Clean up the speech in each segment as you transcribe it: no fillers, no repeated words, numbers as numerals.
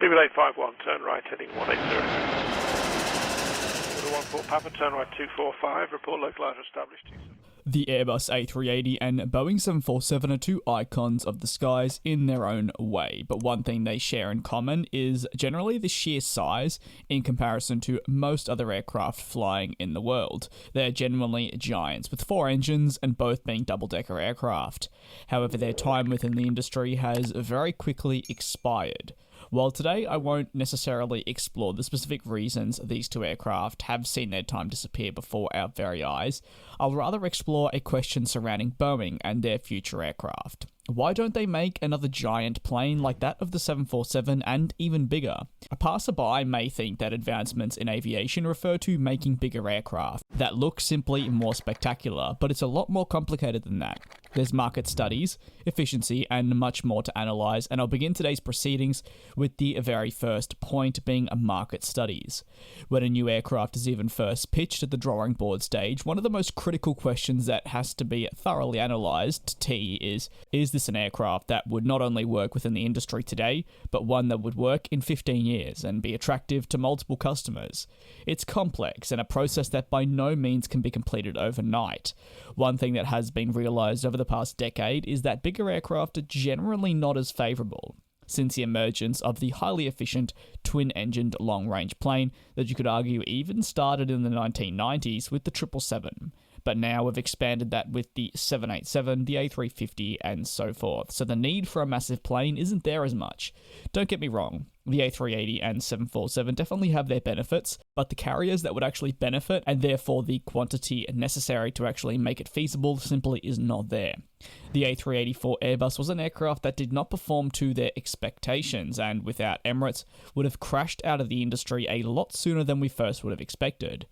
851, turn right, heading 180. 14 Papa, turn right 245, report localizer established 27. The Airbus A380 and Boeing 747 are two icons of the skies in their own way, but one thing they share in common is generally the sheer size in comparison to most other aircraft flying in the world. They're genuinely giants, with 4 engines and both being double-decker aircraft. However, their time within the industry has very quickly expired. While today I won't necessarily explore the specific reasons these two aircraft have seen their time disappear before our very eyes, I'll rather explore a question surrounding Boeing and their future aircraft. Why don't they make another giant plane like that of the 747 and even bigger? A passerby may think that advancements in aviation refer to making bigger aircraft that look simply more spectacular, but it's a lot more complicated than that. There's market studies, efficiency, and much more to analyze, and I'll begin today's proceedings with the very first point being market studies. When a new aircraft is even first pitched at the drawing board stage, one of the most critical questions that has to be thoroughly analyzed, is this an aircraft that would not only work within the industry today, but one that would work in 15 years and be attractive to multiple customers? It's complex and a process that by no means can be completed overnight. One thing that has been realized over the past decade is that bigger aircraft are generally not as favorable. Since the emergence of the highly efficient twin-engined long-range plane that you could argue even started in the 1990s with the 777. But now we've expanded that with the 787, the A350, and so forth, so the need for a massive plane isn't there as much. Don't get me wrong, the A380 and 747 definitely have their benefits, but the carriers that would actually benefit, and therefore the quantity necessary to actually make it feasible, simply is not there. The A380 Airbus was an aircraft that did not perform to their expectations, and without Emirates, would have crashed out of the industry a lot sooner than we first would have expected.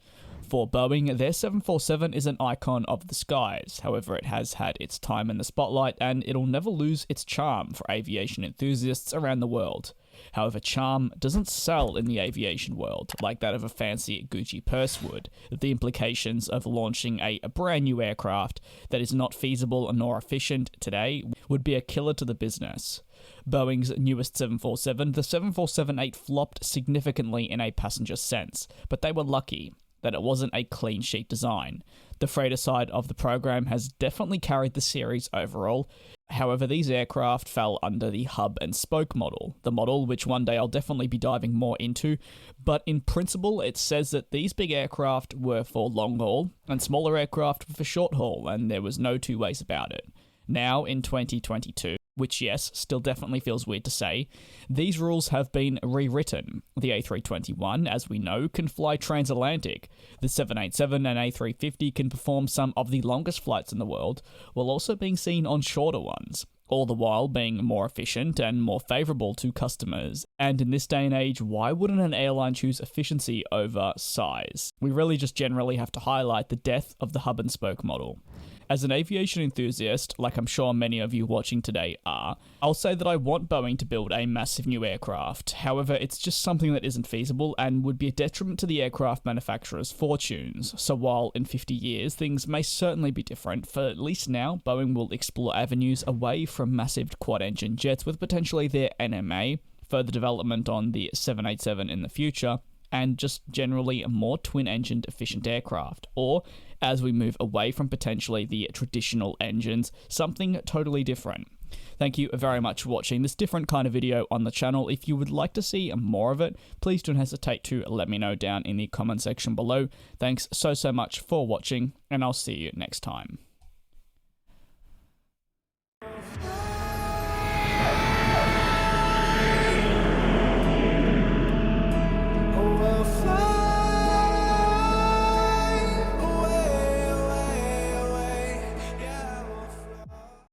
For Boeing, their 747 is an icon of the skies. However, it has had its time in the spotlight, and it'll never lose its charm for aviation enthusiasts around the world. However, charm doesn't sell in the aviation world like that of a fancy Gucci purse would. The implications of launching a brand new aircraft that is not feasible nor efficient today would be a killer to the business. Boeing's newest 747, the 747-8, flopped significantly in a passenger sense, but they were lucky that it wasn't a clean sheet design. The freighter side of the program has definitely carried the series overall. However, these aircraft fell under the hub and spoke model, the model which one day I'll definitely be diving more into, but in principle it says that these big aircraft were for long haul and smaller aircraft were for short haul, and there was no two ways about it. Now, in 2022, which yes, still definitely feels weird to say, these rules have been rewritten. The A321, as we know, can fly transatlantic. The 787 and A350 can perform some of the longest flights in the world, while also being seen on shorter ones, all the while being more efficient and more favourable to customers. And in this day and age, why wouldn't an airline choose efficiency over size? We really just generally have to highlight the death of the hub and spoke model. As an aviation enthusiast, like I'm sure many of you watching today are, I'll say that I want Boeing to build a massive new aircraft. However, it's just something that isn't feasible and would be a detriment to the aircraft manufacturers' fortunes. So while in 50 years things may certainly be different, for at least now, Boeing will explore avenues away from massive quad-engine jets with potentially their NMA, further development on the 787 in the future, and just generally a more twin-engined efficient aircraft, or, as we move away from potentially the traditional engines, something totally different. Thank you very much for watching this different kind of video on the channel. If you would like to see more of it, please don't hesitate to let me know down in the comment section below. Thanks so much for watching, and I'll see you next time.